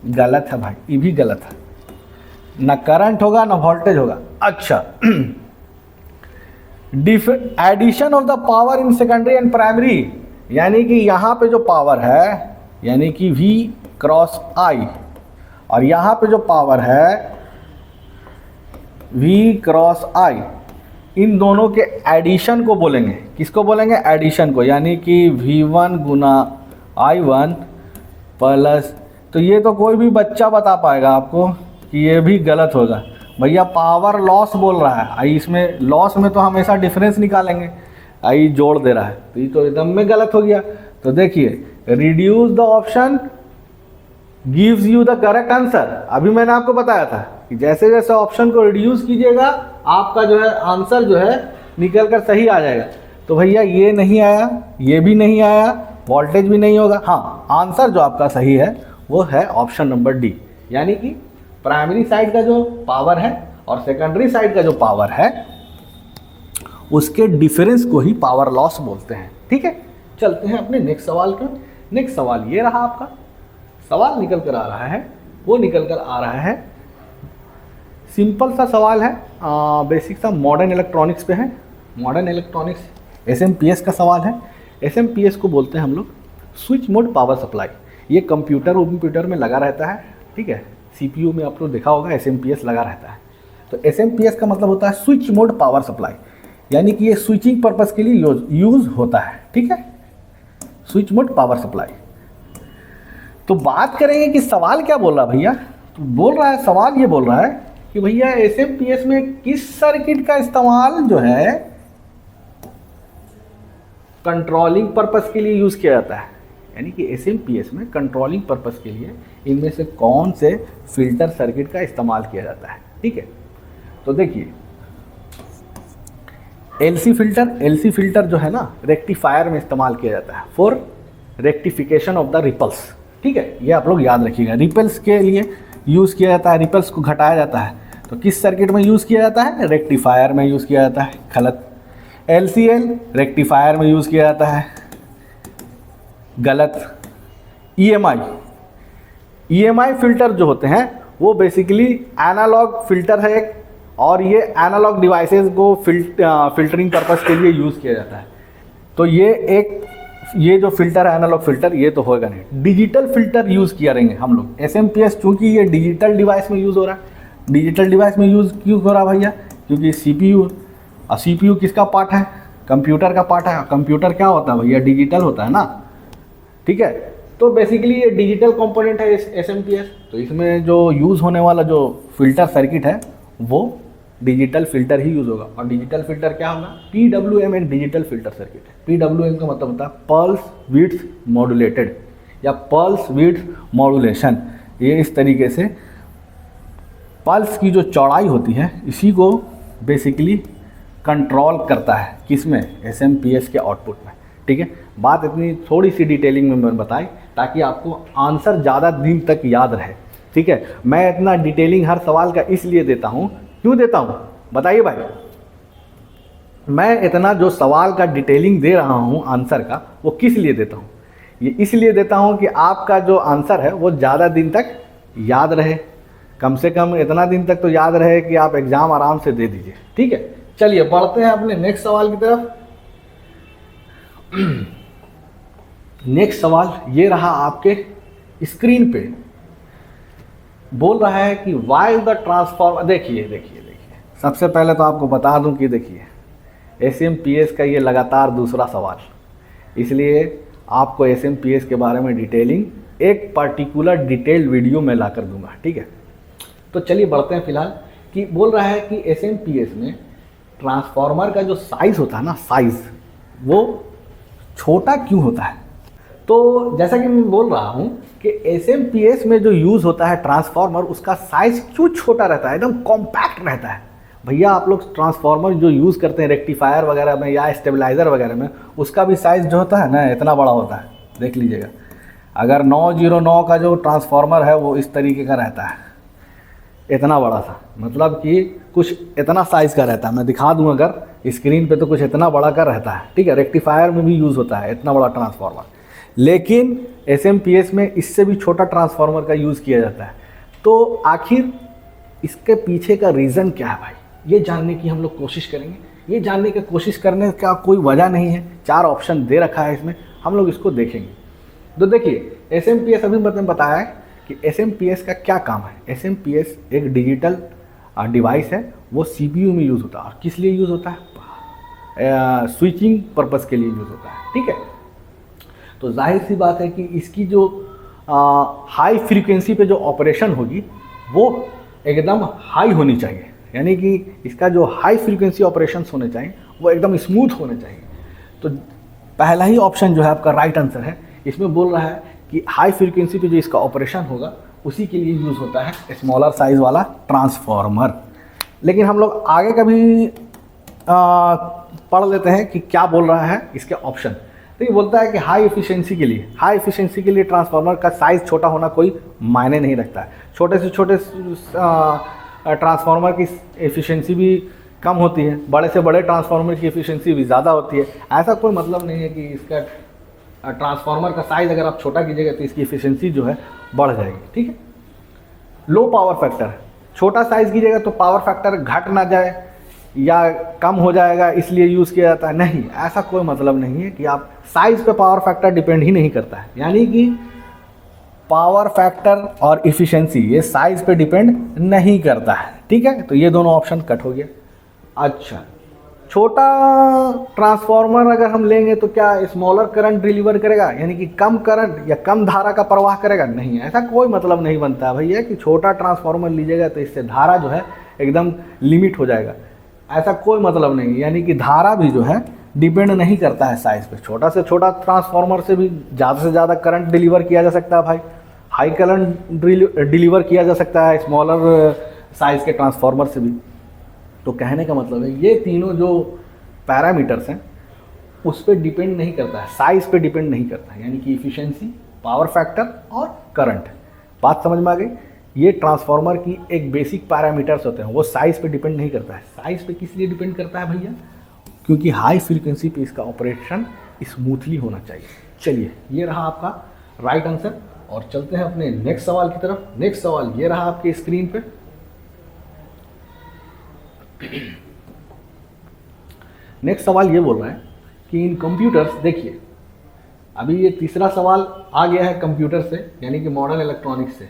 गलत है भाई, ये भी गलत है, ना करंट होगा ना वोल्टेज होगा। अच्छा, addition of the power in secondary and primary, यानी कि यहाँ पे जो पावर है यानी कि V क्रॉस I और यहाँ पे जो पावर है V क्रॉस I, इन दोनों के एडिशन को बोलेंगे। किसको बोलेंगे, एडिशन को, यानी कि V1 गुना I1 प्लस, तो ये तो कोई भी बच्चा बता पाएगा आपको कि ये भी गलत होगा। भैया पावर लॉस बोल रहा है, आई इसमें लॉस में तो हमेशा डिफरेंस निकालेंगे, आई जोड़ दे रहा है, तो ये तो एकदम में गलत हो गया। तो देखिए reduce the option gives you the correct answer. अभी मैंने आपको बताया था कि जैसे जैसे ऑप्शन को रिड्यूस कीजिएगा आपका जो है आंसर जो है निकल कर सही आ जाएगा। तो भैया ये नहीं आया, ये भी नहीं आया, वोल्टेज भी नहीं होगा। हाँ, आंसर जो आपका सही है वो है ऑप्शन नंबर डी, यानी कि प्राइमरी साइड का जो पावर है और सेकेंडरी साइड का जो पावर है उसके डिफरेंस को ही पावर लॉस बोलते हैं। ठीक है, चलते हैं अपने नेक्स्ट सवाल पे। नेक्स्ट सवाल ये रहा आपका। सवाल निकल कर आ रहा है, वो निकल कर आ रहा है, सिंपल सा सवाल है, बेसिक सा मॉडर्न इलेक्ट्रॉनिक्स पे है। मॉडर्न इलेक्ट्रॉनिक्स एसएमपीएस का सवाल है। एसएमपीएस को बोलते हैं हम लोग स्विच मोड पावर सप्लाई। ये कंप्यूटर में लगा रहता है। ठीक है, सीपीयू में आप लोग देखा होगा एसएमपीएस लगा रहता है। तो एसएमपीएस का मतलब होता है स्विच मोड पावर सप्लाई, यानी कि ये स्विचिंग पर्पस के लिए यूज होता है। ठीक है, स्विच मोड पावर सप्लाई। तो बात करेंगे कि सवाल क्या बोल रहा है भैया। तो बोल रहा है, सवाल ये बोल रहा है कि भैया एसएमपीएस में किस सर्किट का इस्तेमाल जो है कंट्रोलिंग पर्पस के लिए यूज किया जाता है, यानी कि एसएमपीएस में कंट्रोलिंग पर्पस के लिए इनमें से कौन से फिल्टर सर्किट का इस्तेमाल किया जाता है। ठीक है, तो देखिए एलसी फिल्टर जो है ना रेक्टिफायर में इस्तेमाल किया जाता है for rectification of the ripples. ठीक है, ये आप लोग याद रखिएगा। रिपल्स के लिए यूज़ किया जाता है, रिपल्स को घटाया जाता है तो किस सर्किट में यूज़ किया जाता है? रेक्टिफायर में यूज़ किया जाता है। गलत। LCL रेक्टिफायर में यूज़ किया जाता है। गलत। EMI फ़िल्टर जो होते हैं वो बेसिकली एनालॉग फ़िल्टर है एक, और ये एनालॉग डिवाइसेस को फिल्टरिंग पर्पस के लिए यूज़ किया जाता है। तो ये जो फ़िल्टर है एनालॉग फ़िल्टर, ये तो होगा नहीं। डिजिटल फ़िल्टर यूज़ किया रहेंगे हम लोग। SMPS चूँकि ये डिजिटल डिवाइस में यूज़ हो रहा है। डिजिटल डिवाइस में यूज़ क्यों हो रहा है भैया? क्योंकि CPU, और CPU किसका पार्ट है? कंप्यूटर का पार्ट है। कंप्यूटर क्या होता है भैया? डिजिटल होता है ना, ठीक है। तो बेसिकली ये डिजिटल कंपोनेंट है SMPS। तो इसमें जो यूज़ होने वाला जो फ़िल्टर सर्किट है वो डिजिटल फ़िल्टर ही यूज़ होगा। और डिजिटल फ़िल्टर क्या होगा? PWM एक डिजिटल फ़िल्टर सर्किट है। PWM का मतलब होता है पल्स विड्थ मॉड्यूलेटेड या पल्स विड्थ मॉड्यूलेशन। ये इस तरीके से पल्स की जो चौड़ाई होती है इसी को बेसिकली कंट्रोल करता है। किसमें? SMPS के आउटपुट में, ठीक है। बात इतनी थोड़ी सी डिटेलिंग में मैंने बताई ताकि आपको आंसर ज़्यादा दिन तक याद रहे, ठीक है। मैं इतना डिटेलिंग हर सवाल का इसलिए देता हूँ, क्यों देता हूँ बताइए भाई? मैं इतना जो सवाल का डिटेलिंग दे रहा हूँ आंसर का, वो किस लिए देता हूँ? ये इसलिए देता हूँ कि आपका जो आंसर है वो ज़्यादा दिन तक याद रहे। कम से कम इतना दिन तक तो याद रहे कि आप एग्ज़ाम आराम से दे दीजिए, ठीक है। चलिए बढ़ते हैं अपने नेक्स्ट सवाल की तरफ। नेक्स्ट सवाल ये रहा आपके स्क्रीन पे। बोल रहा है कि वाई द ट्रांसफॉर्मर। देखिए सबसे पहले तो आपको बता दूं कि देखिए SMPS का ये लगातार दूसरा सवाल, इसलिए आपको SMPS के बारे में डिटेलिंग एक पर्टिकुलर डिटेल्ड वीडियो में ला कर दूंगा, ठीक है। तो चलिए बढ़ते हैं। फिलहाल कि बोल रहा है कि SMPS में ट्रांसफॉर्मर का जो साइज़ होता है ना, साइज़ वो छोटा क्यों होता है? तो जैसा कि मैं बोल रहा हूँ कि SMPS में जो यूज़ होता है ट्रांसफॉर्मर, उसका साइज़ क्यों छोटा रहता है? एकदम कॉम्पैक्ट रहता है। भैया आप लोग ट्रांसफॉर्मर जो यूज़ करते हैं रेक्टिफायर वगैरह में या स्टेबलाइज़र वगैरह में, उसका भी साइज़ जो होता है ना इतना बड़ा होता है। देख लीजिएगा, अगर 909 का जो ट्रांसफॉर्मर है वो इस तरीके का रहता है, इतना बड़ा सा, मतलब कि कुछ इतना साइज़ का रहता है। मैं दिखा दूँ अगर स्क्रीन पे तो कुछ इतना बड़ा का रहता है, ठीक है। रेक्टिफायर में भी यूज़ होता है इतना बड़ा ट्रांसफॉर्मर, लेकिन SMPS में इससे भी छोटा ट्रांसफॉर्मर का यूज़ किया जाता है। तो आखिर इसके पीछे का रीज़न क्या है भाई? ये जानने की हम लोग कोशिश करेंगे। ये जानने की कोशिश करने का कोई वजह नहीं है, 4 ऑप्शन दे रखा है इसमें, हम लोग इसको देखेंगे। तो देखिए SMPS अभी मैंने बताया है कि SMPS का क्या काम है। SMPS एक डिजिटल डिवाइस है, वो CPU में यूज़ होता है। और किस लिए यूज़ होता है? स्विचिंग पर्पज़ के लिए यूज़ होता है, ठीक है। तो जाहिर सी बात है कि इसकी जो हाई फ्रीक्वेंसी पे जो ऑपरेशन होगी वो एकदम हाई होनी चाहिए, यानी कि इसका जो हाई फ्रीक्वेंसी ऑपरेशंस होने चाहिए वो एकदम स्मूथ होने चाहिए। तो पहला ही ऑप्शन जो है आपका राइट आंसर है। इसमें बोल रहा है कि हाई फ्रीक्वेंसी पे जो इसका ऑपरेशन होगा उसी के लिए यूज़ होता है स्मॉलर साइज़ वाला ट्रांसफॉर्मर। लेकिन हम लोग आगे का भी पढ़ लेते हैं कि क्या बोल रहा है इसके ऑप्शन। तो ये बोलता है कि हाई एफिशिएंसी के लिए ट्रांसफार्मर का साइज़ छोटा होना कोई मायने नहीं रखता है। छोटे से छोटे ट्रांसफार्मर की एफिशिएंसी भी कम होती है, बड़े से बड़े ट्रांसफार्मर की एफिशिएंसी भी ज़्यादा होती है। ऐसा कोई मतलब नहीं है कि इसका ट्रांसफार्मर का साइज़ अगर आप छोटा कीजिएगा तो इसकी एफिशिएंसी जो है बढ़ जाएगी, ठीक है। लो पावर फैक्टर, छोटा साइज़ कीजिएगा तो पावर फैक्टर घट ना जाए या कम हो जाएगा इसलिए यूज़ किया जाता है, नहीं, ऐसा कोई मतलब नहीं है कि आप साइज़ पे पावर फैक्टर डिपेंड ही नहीं करता है। यानी कि पावर फैक्टर और इफ़िशेंसी ये साइज़ पे डिपेंड नहीं करता है, ठीक है। तो ये दोनों ऑप्शन कट हो गया। अच्छा, छोटा ट्रांसफार्मर अगर हम लेंगे तो क्या स्मॉलर करंट डिलीवर करेगा, यानी कि कम करंट या कम धारा का प्रवाह करेगा? नहीं, ऐसा कोई मतलब नहीं बनता है भैया कि छोटा ट्रांसफार्मर लीजिएगा तो इससे धारा जो है एकदम लिमिट हो जाएगा, ऐसा कोई मतलब नहीं। यानी कि धारा भी जो है डिपेंड नहीं करता है साइज़ पे। छोटा से छोटा ट्रांसफार्मर से भी ज़्यादा से ज़्यादा करंट डिलीवर किया जा सकता है भाई, हाई करंट डिलीवर किया जा सकता है स्मॉलर साइज़ के ट्रांसफार्मर से भी। तो कहने का मतलब है ये तीनों जो पैरामीटर्स हैं उस पर डिपेंड नहीं करता है, साइज़ पे डिपेंड नहीं करता है, यानी कि इफ़िशेंसी पावर फैक्टर और करंट। बात समझ में आ गई। ये ट्रांसफार्मर की एक बेसिक पैरामीटर्स होते हैं, वो साइज़ पे डिपेंड नहीं करता है। साइज़ पे किस लिए डिपेंड करता है भैया? क्योंकि हाई फ्रीक्वेंसी पे इसका ऑपरेशन स्मूथली होना चाहिए। चलिए, ये रहा आपका राइट आंसर और चलते हैं अपने नेक्स्ट सवाल की तरफ। नेक्स्ट सवाल ये रहा आपके स्क्रीन पे। नेक्स्ट सवाल ये बोल रहा है कि इन कंप्यूटर्स, देखिए अभी ये तीसरा सवाल आ गया है कंप्यूटर से, यानी कि मॉडर्न इलेक्ट्रॉनिक्स से।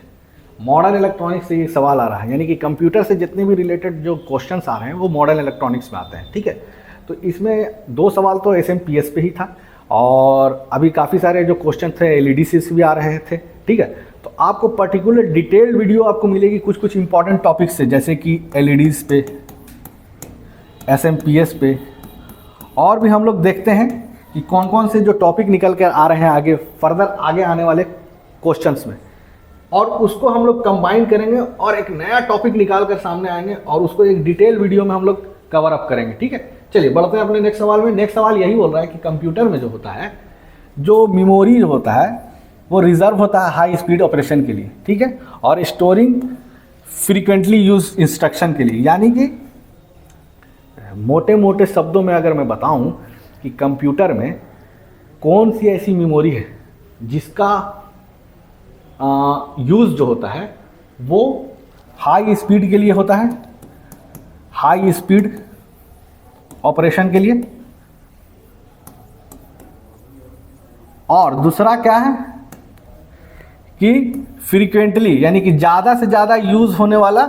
मॉडर्न इलेक्ट्रॉनिक्स से ये सवाल आ रहा है, यानी कि कंप्यूटर से जितने भी रिलेटेड जो क्वेश्चंस आ रहे हैं वो मॉडर्न इलेक्ट्रॉनिक्स में आते हैं, ठीक है। तो इसमें 2 सवाल तो SMPS पे ही था और अभी काफ़ी सारे जो क्वेश्चन थे LED से भी आ रहे थे, ठीक है। तो आपको पर्टिकुलर डिटेल्ड वीडियो आपको मिलेगी कुछ इंपॉर्टेंट टॉपिक्स से, जैसे कि LEDs पे, SMPS पे, और भी हम लोग देखते हैं कि कौन कौन से जो टॉपिक निकल कर आ रहे हैं आगे, फर्दर आगे आने वाले क्वेश्चंस में, और उसको हम लोग कंबाइन करेंगे और एक नया टॉपिक निकाल कर सामने आएंगे और उसको एक डिटेल वीडियो में हम लोग कवर अप करेंगे, ठीक है। चलिए बढ़ते हैं अपने नेक्स्ट सवाल में। नेक्स्ट सवाल यही बोल रहा है कि कंप्यूटर में जो होता है, जो मेमोरी होता है वो रिजर्व होता है हाई स्पीड ऑपरेशन के लिए, ठीक है, और स्टोरिंग फ्रीक्वेंटली यूज इंस्ट्रक्शन के लिए। यानी कि मोटे मोटे शब्दों में अगर मैं बताऊं कि कंप्यूटर में कौन सी ऐसी मेमोरी है जिसका यूज़ जो होता है वो हाई स्पीड के लिए होता है, हाई स्पीड ऑपरेशन के लिए, और दूसरा क्या है कि फ्रीक्वेंटली, यानी कि ज़्यादा से ज़्यादा यूज़ होने वाला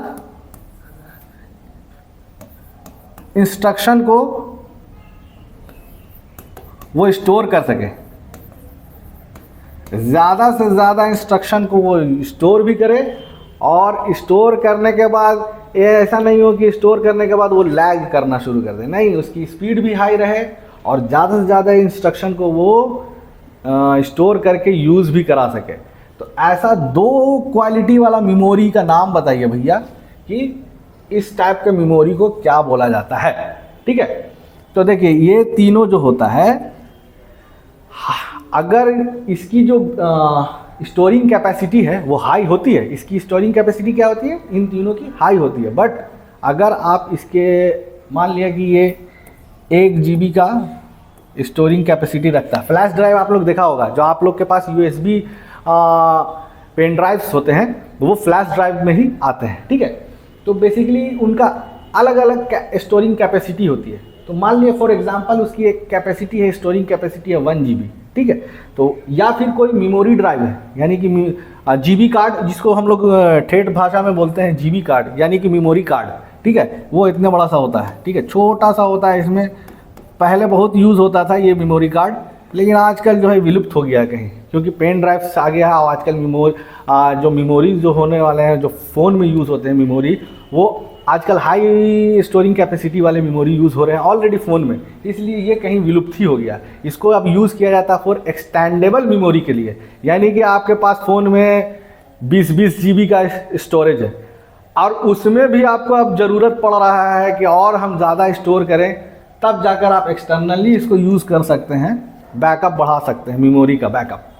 इंस्ट्रक्शन को वो स्टोर कर सके। ज़्यादा से ज़्यादा इंस्ट्रक्शन को वो स्टोर भी करे, और स्टोर करने के बाद ये ऐसा नहीं हो कि स्टोर करने के बाद वो लैग करना शुरू कर दे, नहीं, उसकी स्पीड भी हाई रहे और ज़्यादा से ज़्यादा इंस्ट्रक्शन को वो स्टोर करके यूज़ भी करा सके। तो ऐसा 2 क्वालिटी वाला मेमोरी का नाम बताइए भैया कि इस टाइप के मेमोरी को क्या बोला जाता है, ठीक है। तो देखिए ये तीनों जो होता है, अगर इसकी जो स्टोरिंग कैपेसिटी है वो हाई होती है, इसकी स्टोरिंग कैपेसिटी क्या होती है, इन तीनों की हाई होती है। बट अगर आप इसके मान लिया कि ये 1 GB का स्टोरिंग कैपेसिटी रखता है, फ्लैश ड्राइव आप लोग देखा होगा, जो आप लोग के पास USB पेन ड्राइव्स होते हैं वो फ्लैश ड्राइव में ही आते हैं, ठीक है। तो बेसिकली उनका अलग अलग स्टोरिंग कैपेसिटी होती है। तो मान लिया फॉर एग्जांपल उसकी एक कैपेसिटी है, स्टोरिंग कैपेसिटी है 1 GB, ठीक है। तो या फिर कोई मेमोरी ड्राइव है, यानी कि GB कार्ड, जिसको हम लोग ठेठ भाषा में बोलते हैं GB कार्ड, यानी कि मेमोरी कार्ड, ठीक है। वो इतने बड़ा सा होता है, ठीक है, छोटा सा होता है। इसमें पहले बहुत यूज़ होता था ये मेमोरी कार्ड, लेकिन आजकल जो है विलुप्त हो गया है कहीं, क्योंकि पेन ड्राइव्स आ गया है। और आजकल जो मेमोरीज जो होने वाले हैं, जो फ़ोन में यूज़ होते हैं मेमोरी, वो आजकल हाई स्टोरिंग कैपेसिटी वाले मेमोरी यूज़ हो रहे हैं ऑलरेडी फ़ोन में, इसलिए ये कहीं विलुप्त ही हो गया। इसको अब यूज़ किया जाता है फॉर एक्सटेंडेबल मेमोरी के लिए, यानी कि आपके पास फ़ोन में 20-20 GB का स्टोरेज है और उसमें भी आपको अब ज़रूरत पड़ रहा है कि और हम ज़्यादा स्टोर करें, तब जाकर आप एक्सटर्नली इसको यूज़ कर सकते हैं, बैकअप बढ़ा सकते हैं, मेमोरी का बैकअप।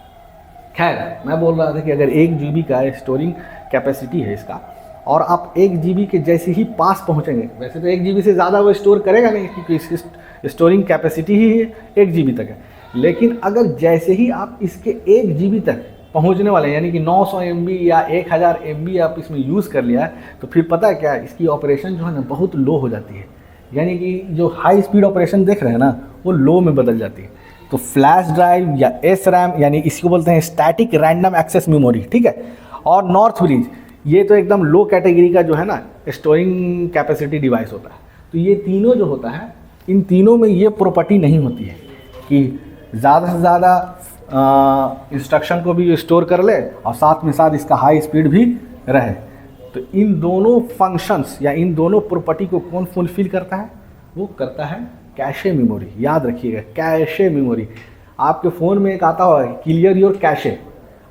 खैर, मैं बोल रहा था कि अगर 1 GB का स्टोरिंग कैपेसिटी है इसका, और आप 1 GB के जैसे ही पास पहुंचेंगे, वैसे तो 1 GB से ज़्यादा वो स्टोर करेगा नहीं, क्योंकि इसकी स्टोरिंग कैपेसिटी ही 1 GB तक है। लेकिन अगर जैसे ही आप इसके 1 GB तक पहुंचने वाले, यानी कि 900 MB या 1000 MB आप इसमें यूज़ कर लिया है, तो फिर पता है क्या, इसकी ऑपरेशन जो है ना बहुत लो हो जाती है। यानी कि जो हाई स्पीड ऑपरेशन देख रहे हैं ना, वो लो में बदल जाती है। तो फ्लैश ड्राइव या SRAM, यानी इसको बोलते हैं स्टैटिक रैंडम एक्सेस मेमोरी, ठीक है, और नॉर्थ ब्रिज, ये तो एकदम लो कैटेगरी का जो है ना स्टोरिंग कैपेसिटी डिवाइस होता है। तो ये तीनों जो होता है, इन तीनों में ये प्रॉपर्टी नहीं होती है कि ज़्यादा से ज़्यादा इंस्ट्रक्शन को भी स्टोर कर ले और साथ में साथ इसका हाई स्पीड भी रहे। तो इन दोनों फंक्शंस या इन दोनों प्रॉपर्टी को कौन फुलफिल करता है, वो करता है कैशे मेमोरी। याद रखिएगा, कैशे मेमोरी। आपके फ़ोन में एक आता होगा क्लियर योर कैशे,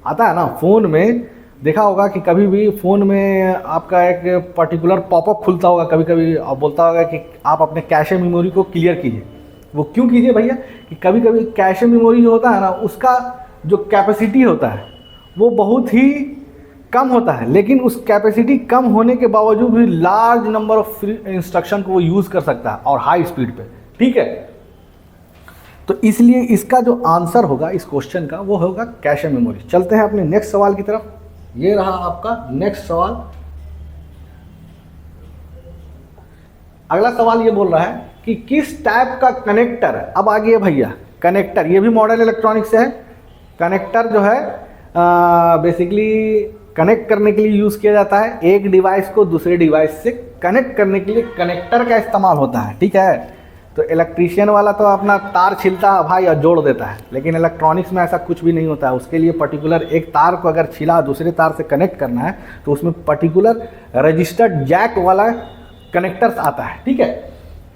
आता है ना, फ़ोन में देखा होगा कि कभी भी फ़ोन में आपका एक पर्टिकुलर पॉपअप खुलता होगा कभी कभी, और बोलता होगा कि आप अपने कैशे मेमोरी को क्लियर कीजिए। वो क्यों कीजिए भैया, कि कभी कभी कैशे मेमोरी जो होता है ना, उसका जो कैपेसिटी होता है वो बहुत ही कम होता है, लेकिन उस कैपेसिटी कम होने के बावजूद भी लार्ज नंबर ऑफ इंस्ट्रक्शन को वो यूज़ कर सकता है और हाई स्पीड पे, ठीक है। तो इसलिए इसका जो आंसर होगा इस क्वेश्चन का वो होगा कैशे मेमोरी। चलते हैं अपने नेक्स्ट सवाल की तरफ। ये रहा आपका नेक्स्ट सवाल। अगला सवाल ये बोल रहा है कि किस टाइप का कनेक्टर, अब आ गया भैया कनेक्टर, ये भी मॉडर्न इलेक्ट्रॉनिक्स से है। कनेक्टर जो है बेसिकली कनेक्ट करने के लिए यूज़ किया जाता है, एक डिवाइस को दूसरे डिवाइस से कनेक्ट करने के लिए कनेक्टर का इस्तेमाल होता है, ठीक है। तो इलेक्ट्रीशियन वाला तो अपना तार छिलता है भाई और जोड़ देता है, लेकिन इलेक्ट्रॉनिक्स में ऐसा कुछ भी नहीं होता है। उसके लिए पर्टिकुलर एक तार को अगर छिला दूसरे तार से कनेक्ट करना है तो उसमें पर्टिकुलर रजिस्टर्ड जैक वाला कनेक्टर्स आता है, ठीक है।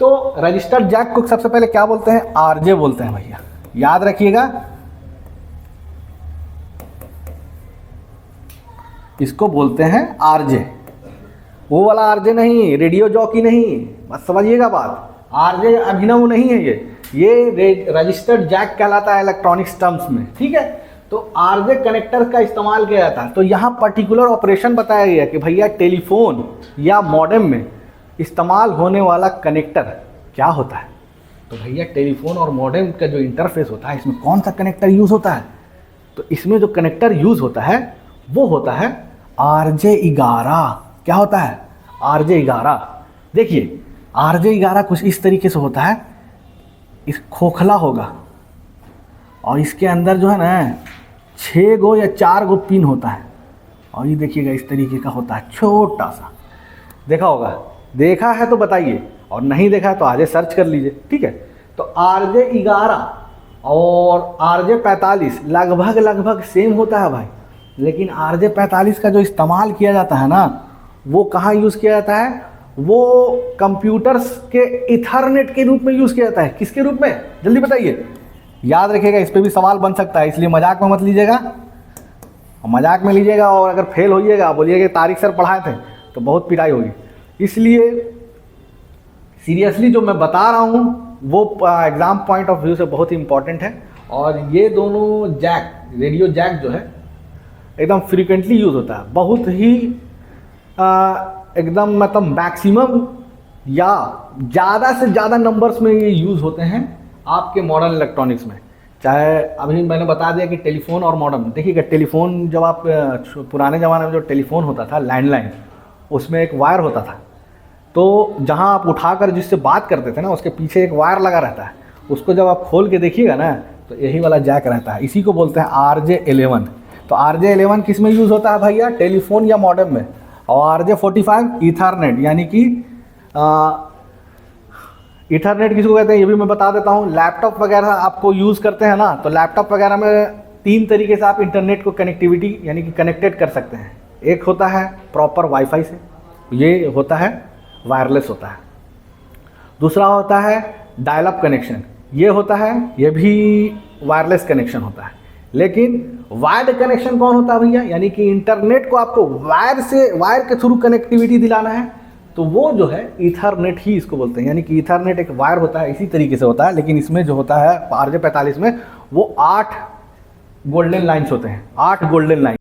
तो रजिस्टर्ड जैक को सबसे पहले क्या बोलते हैं, आरजे बोलते हैं भैया, याद रखिएगा। इसको बोलते हैं आरजे, वो वाला आरजे नहीं, रेडियो जॉकी नहीं, बस समझिएगा बात। आरजे अभिनव नहीं है ये रजिस्टर्ड जैक कहलाता है इलेक्ट्रॉनिक्स टर्म्स में, ठीक है। तो आरजे कनेक्टर का इस्तेमाल किया जाता है। तो यहाँ पर्टिकुलर ऑपरेशन बताया गया कि भैया टेलीफोन या मॉडेम में इस्तेमाल होने वाला कनेक्टर क्या होता है। तो भैया टेलीफोन और मॉडेम का जो इंटरफेस होता है इसमें कौन सा कनेक्टर यूज़ होता है, तो इसमें जो कनेक्टर यूज़ होता है वो होता है RJ11। क्या होता है, RJ11। देखिए RJ11 कुछ इस तरीके से होता है, इस खोखला होगा और इसके अंदर जो है ना 6 गो या 4 गो पिन होता है, और ये देखिएगा इस तरीके का होता है छोटा सा। देखा होगा, देखा है तो बताइए, और नहीं देखा है तो आगे सर्च कर लीजिए, ठीक है। तो RJ11 और RJ45 लगभग सेम होता है भाई, लेकिन RJ45 का जो इस्तेमाल किया जाता है ना वो कहाँ यूज़ किया जाता है, वो कंप्यूटर्स के इथरनेट के रूप में यूज़ किया जाता है। किसके रूप में, जल्दी बताइए, याद रखिएगा, इस पे भी सवाल बन सकता है, इसलिए मजाक में मत लीजिएगा। मजाक में लीजिएगा और अगर फेल होइएगा बोलिएगा तारिक सर पढ़ाए थे तो बहुत पिटाई होगी। इसलिए सीरियसली जो मैं बता रहा हूँ वो एग्ज़ाम पॉइंट ऑफ व्यू से बहुत ही इंपॉर्टेंट है। और ये दोनों जैक, रेडियो जैक जो है एकदम फ्रीक्वेंटली यूज़ होता है, बहुत ही एकदम मतलब मैक्सिमम या ज़्यादा से ज़्यादा नंबर्स में ये यूज़ होते हैं आपके मॉडर्न इलेक्ट्रॉनिक्स में। चाहे अभी मैंने बता दिया कि टेलीफोन और मॉडेम, देखिएगा टेलीफोन जब आप पुराने ज़माने में जो टेलीफोन होता था लैंडलाइन, उसमें एक वायर होता था, तो जहाँ आप उठाकर जिससे बात करते थे ना उसके पीछे एक वायर लगा रहता है, उसको जब आप खोल के देखिएगा ना तो यही वाला जैक रहता है, इसी को बोलते हैं RJ11। तो RJ11 किस में यूज़ होता है भैया, टेलीफोन या मॉडेम में। और RJ45 ईथरनेट, यानी कि ईथरनेट किसको कहते हैं ये भी मैं बता देता हूँ। लैपटॉप वगैरह आपको यूज़ करते हैं ना, तो लैपटॉप वगैरह में 3 तरीके से आप इंटरनेट को कनेक्टिविटी यानी कि कनेक्टेड कर सकते हैं। एक होता है प्रॉपर वाईफाई से, ये होता है वायरलेस होता है। दूसरा होता है डायल अप कनेक्शन, ये होता है, ये भी वायरलेस कनेक्शन होता है। लेकिन वायर्ड कनेक्शन कौन होता है भैया, यानी कि इंटरनेट को आपको वायर के थ्रू कनेक्टिविटी दिलाना है, तो वो जो है ईथरनेट ही इसको बोलते हैं। यानी कि ईथरनेट एक वायर होता है, इसी तरीके से होता है, लेकिन इसमें जो होता है RJ45 में वो 8 गोल्डन लाइन्स होते हैं, 8 गोल्डन लाइन।